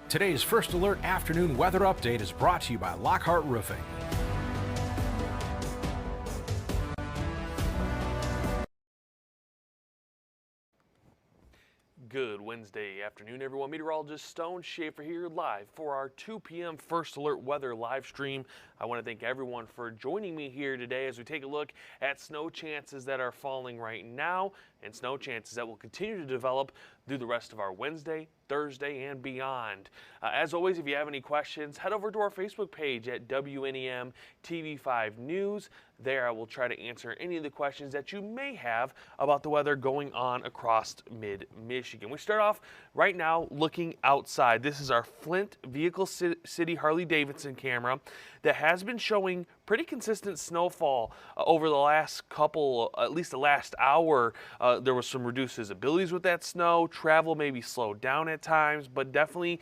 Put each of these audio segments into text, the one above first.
Today's First Alert afternoon weather update is brought to you by Lockhart Roofing. Good Wednesday afternoon, everyone. Meteorologist Stone Schaefer here live for our 2 p.m. First Alert weather live stream. I want to thank everyone for joining me here today as we take a look at snow chances that are falling right now and snow chances that will continue to develop through the rest of our Wednesday, Thursday, and beyond. As always, if you have any questions, head over to our Facebook page at WNEM TV5 News. There I will try to answer any of the questions that you may have about the weather going on across mid-Michigan. We start off right now looking outside. This is our Flint Vehicle City Harley-Davidson camera that has been showing pretty consistent snowfall over the last couple, at least the last hour. There was some reduced visibilities with that snow. Travel may be slowed down at times, but definitely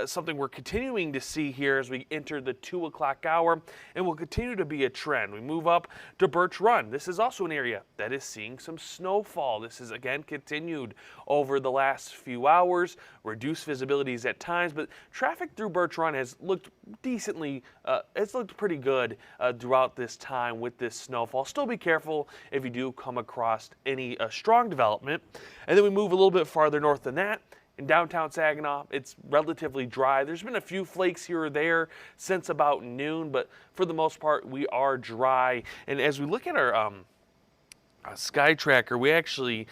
something we're continuing to see here as we enter the 2 o'clock hour, and will continue to be a trend. We move up to Birch Run. This is also an area that is seeing some snowfall. This is again continued over the last few hours, reduced visibilities at times, but traffic through Birch Run has looked decently, it's looked pretty good throughout this time with this snowfall. Still be careful if you do come across any strong development. And then we move a little bit farther north than that. In downtown Saginaw, it's relatively dry. There's been a few flakes here or there since about noon, but for the most part, we are dry. And as we look at our Sky Tracker, we actually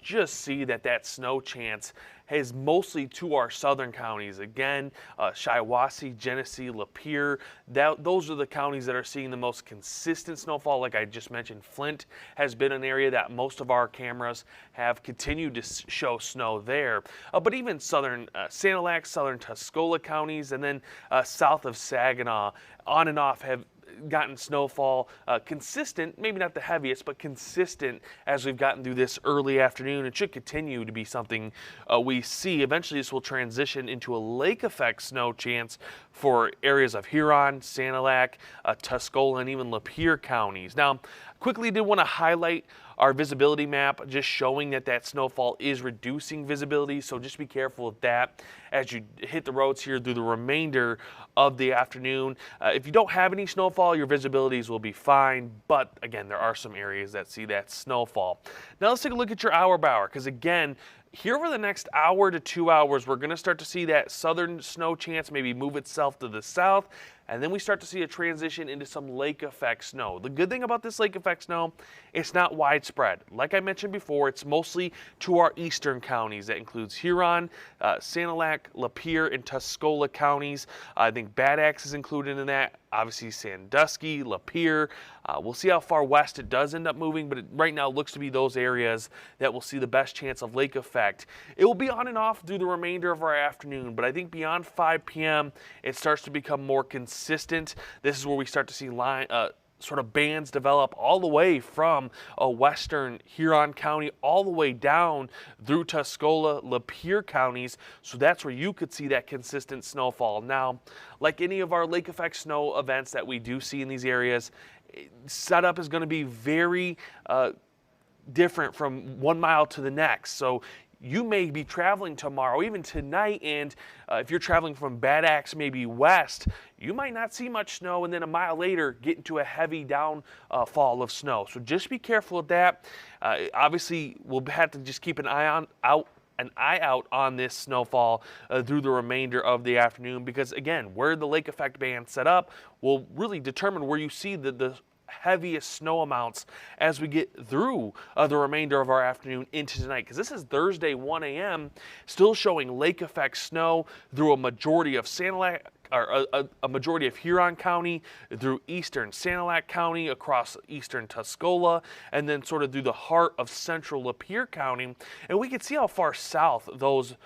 just see that snow chance is mostly to our southern counties. Again, Shiawassee, Genesee, Lapeer, those are the counties that are seeing the most consistent snowfall. Like I just mentioned, Flint has been an area that most of our cameras have continued to show snow there. But even southern Sanilac, southern Tuscola counties, and then south of Saginaw, on and off have gotten snowfall consistent, maybe not the heaviest, but consistent as we've gotten through this early afternoon. It should continue to be something we see. Eventually this will transition into a lake effect snow chance for areas of Huron, Sanilac, Tuscola, and even Lapeer counties. Now, quickly did want to highlight our visibility map, just showing that snowfall is reducing visibility, so just be careful of that as you hit the roads here through the remainder of the afternoon. If you don't have any snowfall, your visibilities will be fine, but again, there are some areas that see that snowfall. Now let's take a look at your hour by hour, because again, here over the next hour to 2 hours, we're going to start to see that southern snow chance maybe move itself to the south, and then we start to see a transition into some lake effect snow. The good thing about this lake effect snow, it's not widespread. Like I mentioned before, it's mostly to our eastern counties. That includes Huron, Sanilac, Lapeer, and Tuscola counties. I think Bad Axe is included in that. Obviously Sandusky, Lapeer. We'll see how far west it does end up moving, but it right now looks to be those areas that will see the best chance of lake effect. It will be on and off through the remainder of our afternoon, but I think beyond 5 p.m. it starts to become more consistent. This is where we start to see sort of bands develop all the way from western Huron County all the way down through Tuscola, Lapeer counties. So that's where you could see that consistent snowfall. Now, like any of our lake effect snow events that we do see in these areas, setup is going to be very different from 1 mile to the next. So you may be traveling tomorrow, even tonight, and if you're traveling from Bad Axe maybe west, you might not see much snow, and then a mile later get into a heavy downfall of snow. So just be careful of that. Obviously, we'll have to just keep an eye out on this snowfall through the remainder of the afternoon, because again, where the lake effect band set up will really determine where you see the heaviest snow amounts as we get through the remainder of our afternoon into tonight, because this is Thursday 1 a.m. still showing lake effect snow through a majority of Sanilac, or a majority of Huron County, through eastern Sanilac County, across eastern Tuscola, and then sort of through the heart of central Lapeer County. And we can see how far south those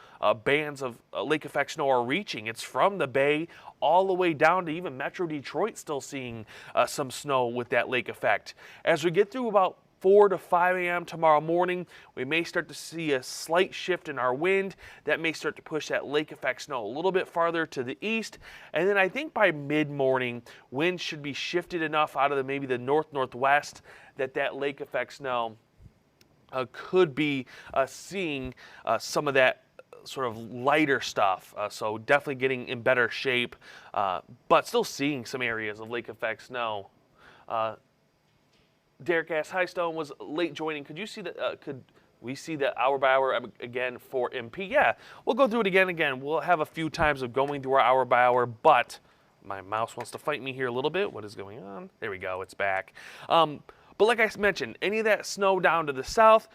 bands of lake effect snow are reaching. It's from the Bay all the way down to even Metro Detroit still seeing some snow with that lake effect. As we get through about 4 to 5 a.m. tomorrow morning, we may start to see a slight shift in our wind. That may start to push that lake effect snow a little bit farther to the east. And then I think by mid-morning, winds should be shifted enough out of maybe the north-northwest that lake effect snow could be seeing some of that sort of lighter stuff. So definitely getting in better shape, but still seeing some areas of lake effect snow. Derek asks, hi Stone, was late joining. Could you see that? Could we see the hour by hour again for MP? Yeah, we'll go through it again. We'll have a few times of going through our hour by hour, but my mouse wants to fight me here a little bit. What is going on? There we go, it's back. But like I mentioned, any of that snow down to the south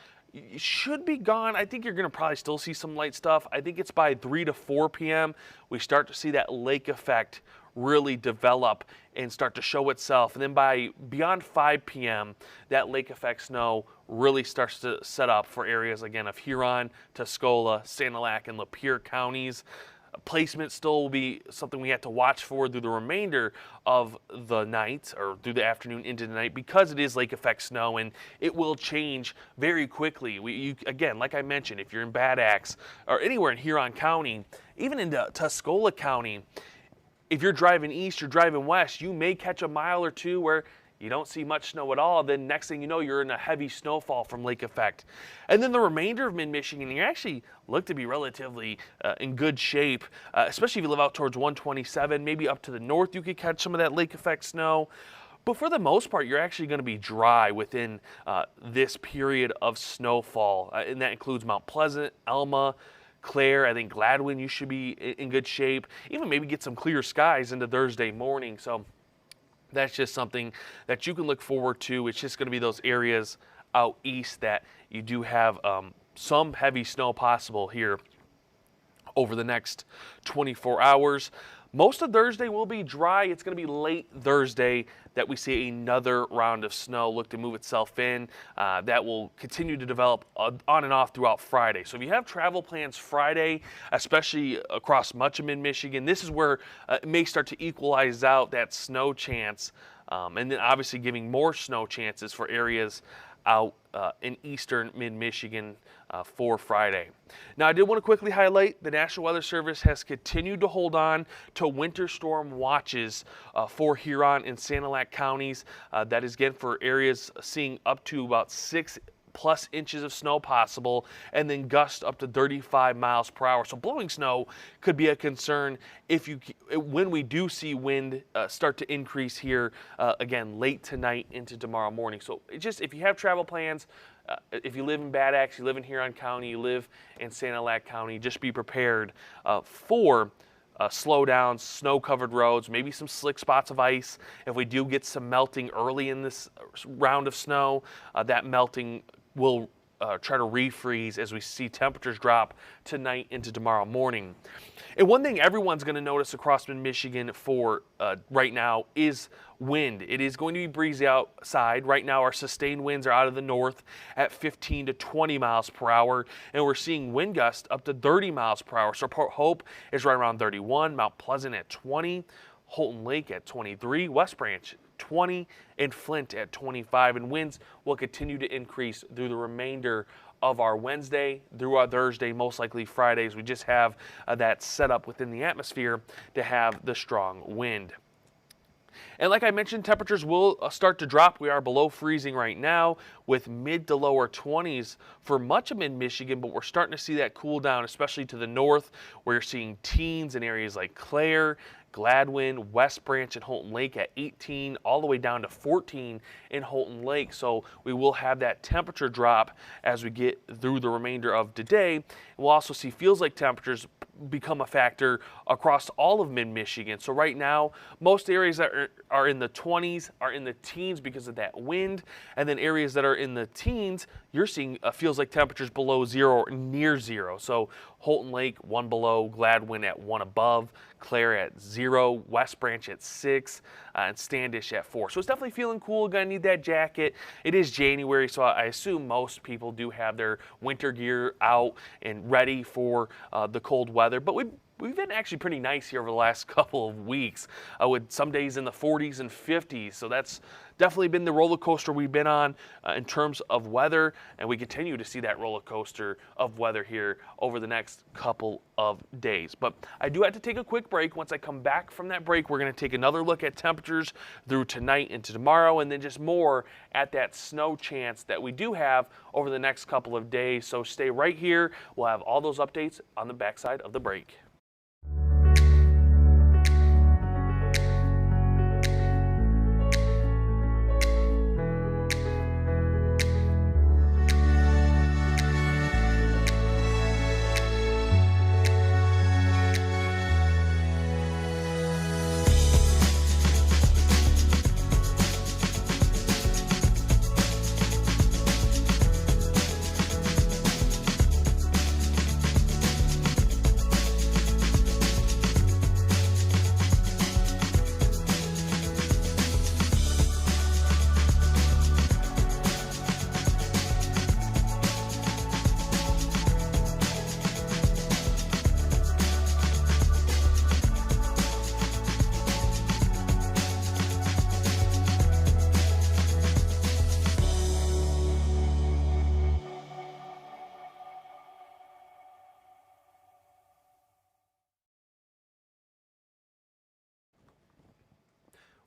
should be gone. I think you're going to probably still see some light stuff. I think it's by 3 to 4 p.m. we start to see that lake effect really develop and start to show itself. And then by beyond 5 p.m., that lake effect snow really starts to set up for areas, again, of Huron, Tuscola, Sanilac, and Lapeer counties. Placement still will be something we have to watch for through the remainder of the night or through the afternoon into the night, because it is lake effect snow and it will change very quickly. Again, like I mentioned, if you're in Bad Axe or anywhere in Huron County, even into Tuscola County, if you're driving east or driving west, you may catch a mile or two where you don't see much snow at all. Then next thing you know, you're in a heavy snowfall from lake effect. And then the remainder of mid-Michigan, you actually look to be relatively in good shape, especially if you live out towards 127, maybe up to the north, you could catch some of that lake effect snow. But for the most part, you're actually going to be dry within this period of snowfall. And that includes Mount Pleasant, Alma, Clare. I think Gladwin, you should be in good shape. Even maybe get some clear skies into Thursday morning. So that's just something that you can look forward to. It's just going to be those areas out east that you do have some heavy snow possible here over the next 24 hours. Most of Thursday will be dry. It's going to be late Thursday that we see another round of snow look to move itself in. That will continue to develop on and off throughout Friday. So if you have travel plans Friday, especially across much of mid-Michigan, this is where it may start to equalize out that snow chance. And then obviously giving more snow chances for areas out in eastern mid-Michigan for Friday. Now, I did want to quickly highlight the National Weather Service has continued to hold on to winter storm watches for Huron and Sanilac counties. That is, again, for areas seeing up to about 6+ inches of snow possible, and then gusts up to 35 miles per hour. So blowing snow could be a concern when we do see wind start to increase here again late tonight into tomorrow morning. So if you have travel plans, if you live in Bad Axe, you live in Huron County, you live in Sanilac County, just be prepared for slowdowns, snow-covered roads, maybe some slick spots of ice. If we do get some melting early in this round of snow, that melting will try to refreeze as we see temperatures drop tonight into tomorrow morning. And one thing everyone's going to notice across mid-Michigan for right now is wind. It is going to be breezy outside. Right now our sustained winds are out of the north at 15 to 20 miles per hour, and we're seeing wind gusts up to 30 miles per hour. So Port Hope is right around 31, Mount Pleasant at 20, Holton Lake at 23, West Branch 20, and Flint at 25. And winds will continue to increase through the remainder of our Wednesday through our Thursday, most likely Fridays. We just have that set up within the atmosphere to have the strong wind. And like I mentioned, temperatures will start to drop. We are below freezing right now with mid to lower 20s for much of mid-Michigan, but we're starting to see that cool down, especially to the north, where you're seeing teens in areas like Clare, Gladwin, West Branch, and Holton Lake at 18, all the way down to 14 in Holton Lake. So we will have that temperature drop as we get through the remainder of today. We'll also see feels like temperatures become a factor across all of mid-Michigan. So right now, most areas that are in the 20s are in the teens because of that wind, and then areas that are in the teens, you're seeing feels like temperatures below zero or near zero. So Holton Lake 1 below, Gladwin at 1 above, Clare at 0, West Branch at 6, and Standish at 4. So it's definitely feeling cool. Gonna need that jacket. It is January, so I assume most people do have their winter gear out and ready for the cold weather. But we we've been actually pretty nice here over the last couple of weeks, with some days in the 40s and 50s. So that's definitely been the roller coaster we've been on in terms of weather, and we continue to see that roller coaster of weather here over the next couple of days. But I do have to take a quick break. Once I come back from that break, we're going to take another look at temperatures through tonight into tomorrow, and then just more at that snow chance that we do have over the next couple of days. So stay right here. We'll have all those updates on the backside of the break.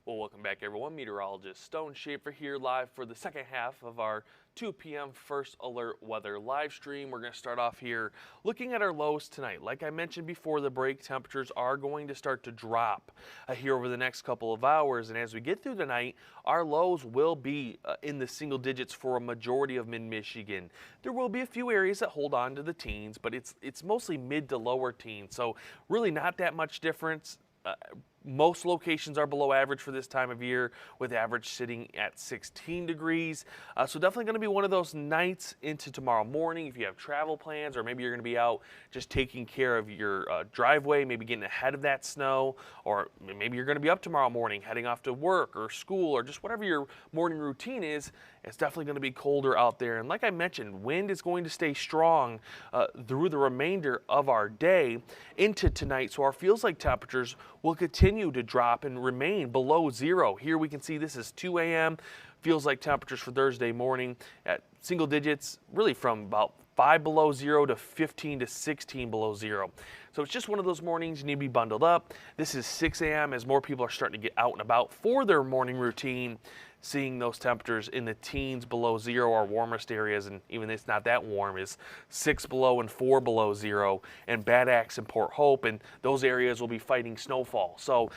Well, welcome back, everyone. Meteorologist Stone Schaefer here live for the second half of our 2 p.m. First Alert Weather live stream. We're going to start off here looking at our lows tonight. Like I mentioned before the break, temperatures are going to start to drop here over the next couple of hours. And as we get through the night, our lows will be in the single digits for a majority of mid-Michigan. There will be a few areas that hold on to the teens, but it's mostly mid to lower teens. So really not that much difference. Most locations are below average for this time of year, with average sitting at 16 degrees. So definitely going to be one of those nights into tomorrow morning if you have travel plans, or maybe you're going to be out just taking care of your driveway, maybe getting ahead of that snow, or maybe you're going to be up tomorrow morning heading off to work or school or just whatever your morning routine is. It's definitely going to be colder out there. And like I mentioned, wind is going to stay strong through the remainder of our day into tonight. So our feels like temperatures will continue to drop and remain below zero. Here we can see this is 2 a.m. Feels like temperatures for Thursday morning at single digits, really from about 5 below zero to 15 to 16 below zero. So it's just one of those mornings you need to be bundled up. This is 6 a.m. as more people are starting to get out and about for their morning routine, seeing those temperatures in the teens below zero. Our warmest areas, and even it's not that warm, is 6 below and 4 below zero, and Bad Axe and Port Hope, and those areas will be fighting snowfall. So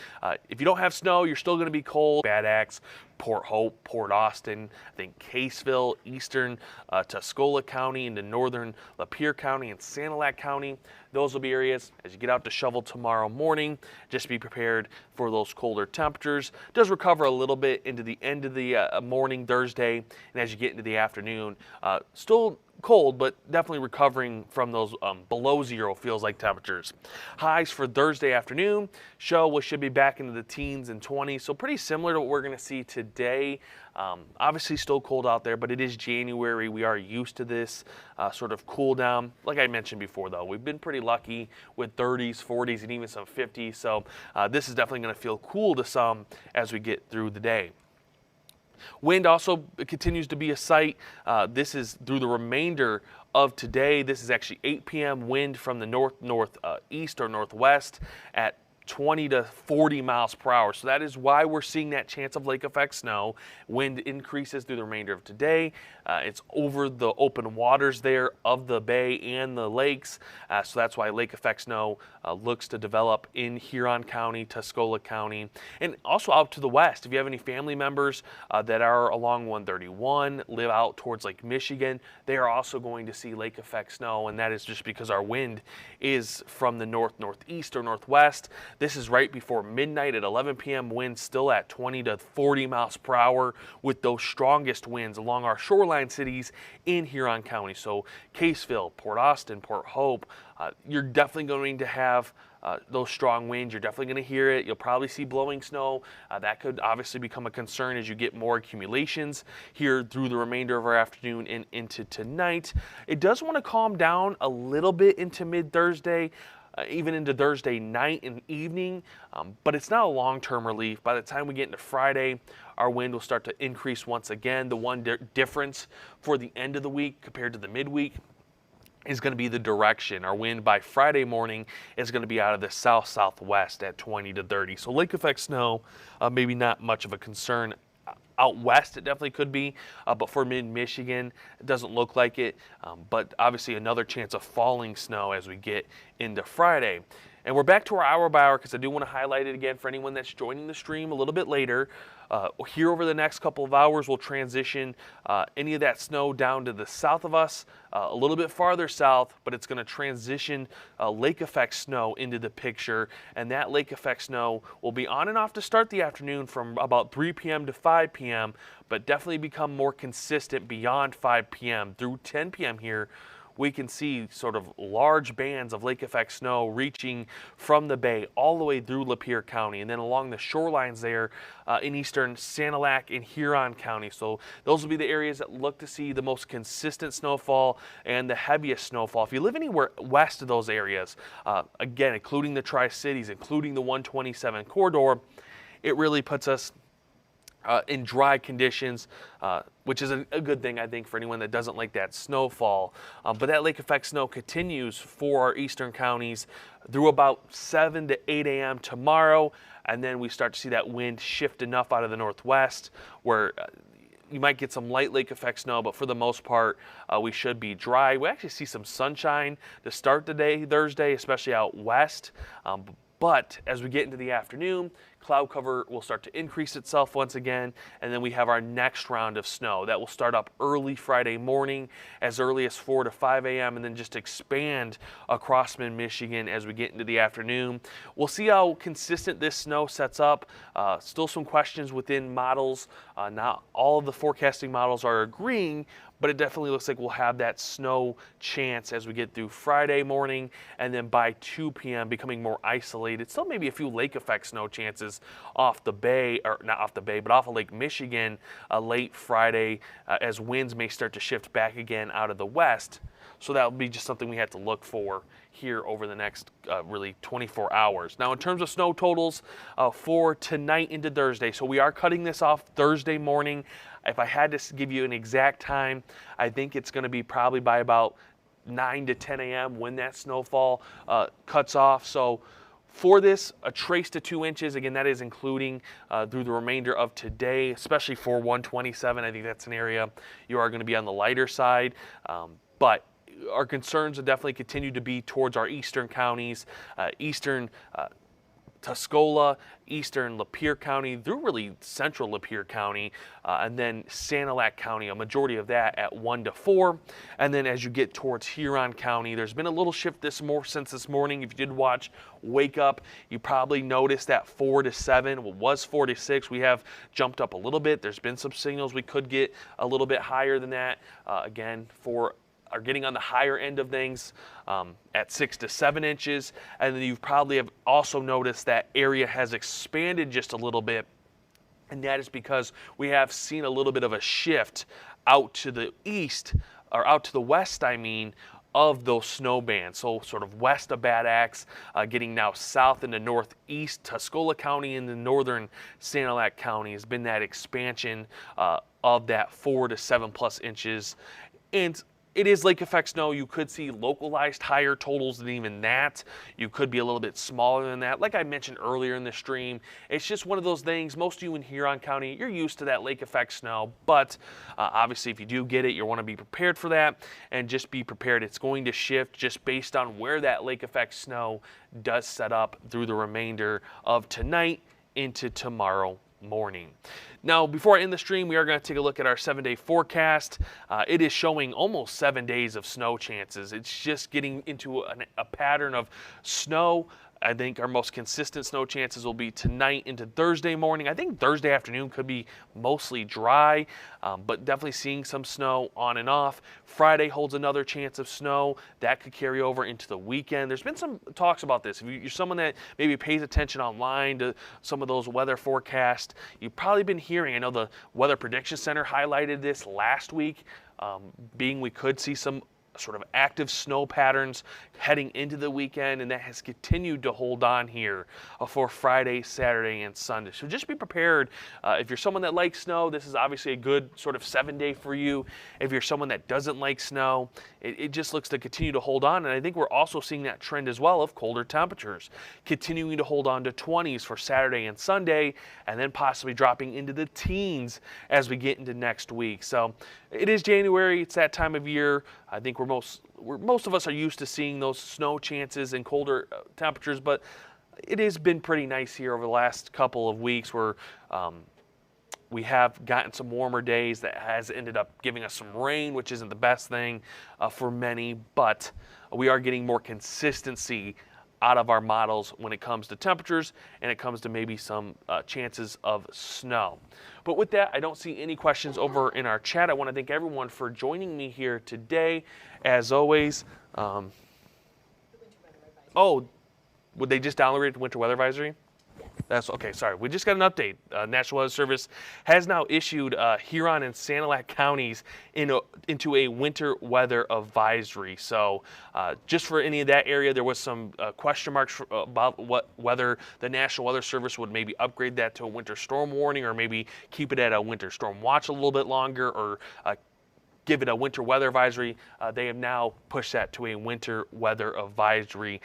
if you don't have snow, you're still going to be cold. Bad Axe, Port Hope, Port Austin, I think Caseville, eastern Tuscola County, into northern Lapeer County and Sanilac County. Those will be areas as you get out to shovel tomorrow morning. Just be prepared for those colder temperatures. It does recover a little bit into the end of the morning Thursday, and as you get into the afternoon, still cold, but definitely recovering from those below zero feels like temperatures. Highs for Thursday afternoon we should be back into the teens and 20s, so pretty similar to what we're going to see today. Obviously still cold out there, but it is January. We are used to this sort of cool down. Like I mentioned before, though, we've been pretty lucky with 30s, 40s, and even some 50s, so this is definitely going to feel cool to some as we get through the day. Wind also continues to be a sight. This is through the remainder of today. This is actually 8 p.m. wind from the northeast or northwest at 20 to 40 miles per hour. So that is why we're seeing that chance of lake effect snow. Wind increases through the remainder of today. It's over the open waters there of the bay and the lakes. So that's why lake effect snow looks to develop in Huron County, Tuscola County, and also out to the west. If you have any family members that are along 131, live out towards Lake Michigan, they are also going to see lake effect snow, and that is just because our wind is from the northeast or northwest. This is right before midnight at 11 p.m. Winds still at 20 to 40 miles per hour with those strongest winds along our shoreline cities in Huron County. So Caseville, Port Austin, Port Hope, you're definitely going to have those strong winds. You're definitely going to hear it. You'll probably see blowing snow. That could obviously become a concern as you get more accumulations here through the remainder of our afternoon and into tonight. It does want to calm down a little bit into mid-Thursday. even into Thursday night and evening, but it's not a long-term relief. By the time we get into Friday, our wind will start to increase once again. The one difference for the end of the week compared to the midweek is going to be the direction. Our wind by Friday morning is going to be out of the south-southwest at 20 to 30. So lake effect snow, maybe not much of a concern. Out west, it definitely could be, but for mid-Michigan, it doesn't look like it. But obviously another chance of falling snow as we get into Friday. And we're back to our hour by hour because I do want to highlight it again for anyone that's joining the stream a little bit later. Here over the next couple of hours, we'll transition any of that snow down to the south of us, a little bit farther south, but it's going to transition lake effect snow into the picture. And that lake effect snow will be on and off to start the afternoon from about 3 p.m. to 5 p.m., but definitely become more consistent beyond 5 p.m. through 10 p.m. here. We can see sort of large bands of lake effect snow reaching from the bay all the way through Lapeer County and then along the shorelines there in eastern Sanilac and Huron County. So those will be the areas that look to see the most consistent snowfall and the heaviest snowfall. If you live anywhere west of those areas, again, including the Tri-Cities, including the 127 corridor, it really puts us in dry conditions, which is a good thing, I think, for anyone that doesn't like that snowfall. But that lake effect snow continues for our eastern counties through about 7 to 8 a.m. tomorrow, and then we start to see that wind shift enough out of the northwest where you might get some light lake effect snow, but for the most part, we should be dry. We actually see some sunshine to start the day Thursday, especially out west. But as we get into the afternoon, cloud cover will start to increase itself once again, and then we have our next round of snow. That will start up early Friday morning, as early as 4 to 5 a.m., and then just expand across mid-Michigan as we get into the afternoon. We'll see how consistent this snow sets up. Still some questions within models. Not all of the forecasting models are agreeing, but it definitely looks like we'll have that snow chance as we get through Friday morning, and then by 2 p.m. becoming more isolated. Still maybe a few lake effect snow chances off the bay, or not off the bay, but off of Lake Michigan late Friday as winds may start to shift back again out of the west. So that will be just something we have to look for here over the next really 24 hours. Now in terms of snow totals for tonight into Thursday, so we are cutting this off Thursday morning. If I had to give you an exact time, I think it's going to be probably by about 9 to 10 a.m. when that snowfall cuts off. So for this, a trace to 2 inches, again, that is including through the remainder of today, especially for 127. I think that's an area you are going to be on the lighter side. But our concerns will definitely continue to be towards our eastern counties, eastern Tuscola, eastern Lapeer County, through really central Lapeer County, and then Sanilac County, a majority of that at 1 to 4. And then as you get towards Huron County, there's been a little shift since this morning. If you did watch Wake Up, you probably noticed that 4 to 7, what was 4 to 6, we have jumped up a little bit. There's been some signals we could get a little bit higher than that, again, are getting on the higher end of things at 6 to 7 inches. And then you probably have also noticed that area has expanded just a little bit. And that is because we have seen a little bit of a shift out to the east, or out to the west, I mean, of those snow bands. So sort of west of Bad Axe, getting now south into northeast Tuscola County and the northern Sanilac County has been that expansion of that 4 to 7 plus inches. And it is lake effect snow. You could see localized higher totals than even that. You could be a little bit smaller than that. Like I mentioned earlier in the stream, it's just one of those things. Most of you in Huron County, you're used to that lake effect snow, but obviously if you do get it, you want to be prepared for that, and just be prepared. It's going to shift just based on where that lake effect snow does set up through the remainder of tonight into tomorrow morning. Now, before I end the stream, we are going to take a look at our 7-day forecast. It is showing almost 7 days of snow chances. It's just getting into a pattern of snow. I think our most consistent snow chances will be tonight into Thursday morning. I think Thursday afternoon could be mostly dry, but definitely seeing some snow on and off. Friday holds another chance of snow. That could carry over into the weekend. There's been some talks about this. If you're someone that maybe pays attention online to some of those weather forecasts, you've probably been hearing, I know the Weather Prediction Center highlighted this last week, being we could see some sort of active snow patterns heading into the weekend, and that has continued to hold on here for Friday, Saturday, and Sunday. So just be prepared. If you're someone that likes snow, this is obviously a good sort of 7-day for you. If you're someone that doesn't like snow, it just looks to continue to hold on. And I think we're also seeing that trend as well of colder temperatures continuing to hold on to 20s for Saturday and Sunday, and then possibly dropping into the teens as we get into next week. So it is January. It's that time of year. I think most of us are used to seeing those snow chances and colder temperatures, but it has been pretty nice here over the last couple of weeks where we have gotten some warmer days that has ended up giving us some rain, which isn't the best thing for many, but we are getting more consistency out of our models when it comes to temperatures and it comes to maybe some chances of snow. But with that, I don't see any questions over in our chat. I want to thank everyone for joining me here today. As always, would they just download the winter weather advisory? That's okay. Sorry, we just got an update. National Weather Service has now issued Huron and Sanilac counties into a winter weather advisory. So, just for any of that area, there was some question marks about whether the National Weather Service would maybe upgrade that to a winter storm warning, or maybe keep it at a winter storm watch a little bit longer, or give it a winter weather advisory. They have now pushed that to a winter weather advisory.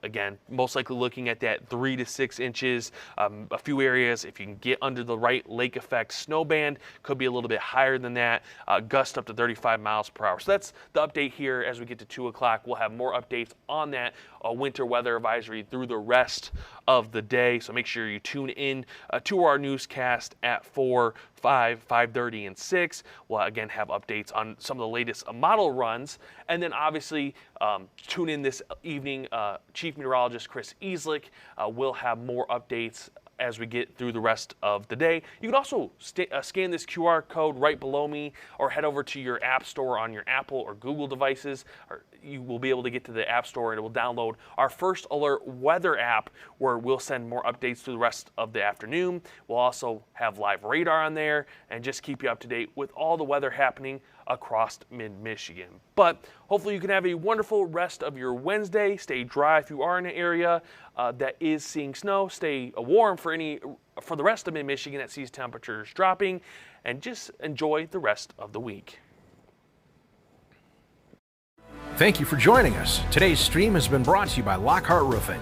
Again, most likely looking at that 3 to 6 inches. A few areas, if you can get under the right lake effect snow band, could be a little bit higher than that. Gust up to 35 miles per hour. So that's the update here. As we get to 2 o'clock, we'll have more updates on that winter weather advisory through the rest of the day. So make sure you tune in to our newscast at 4, 5, 5:30, and 6. We'll again have updates on some of the latest model runs. And then obviously tune in this evening. Chief Meteorologist Chris Easlick will have more updates as we get through the rest of the day. You can also scan this QR code right below me, or head over to your app store on your Apple or Google devices. Or you will be able to get to the app store and it will download our First Alert weather app, where we'll send more updates through the rest of the afternoon. We'll also have live radar on there and just keep you up to date with all the weather happening across mid-Michigan. But hopefully you can have a wonderful rest of your Wednesday. Stay dry if you are in an area that is seeing snow. Stay warm for the rest of mid-Michigan that sees temperatures dropping, and just enjoy the rest of the week. Thank you for joining us. Today's stream has been brought to you by Lockhart Roofing.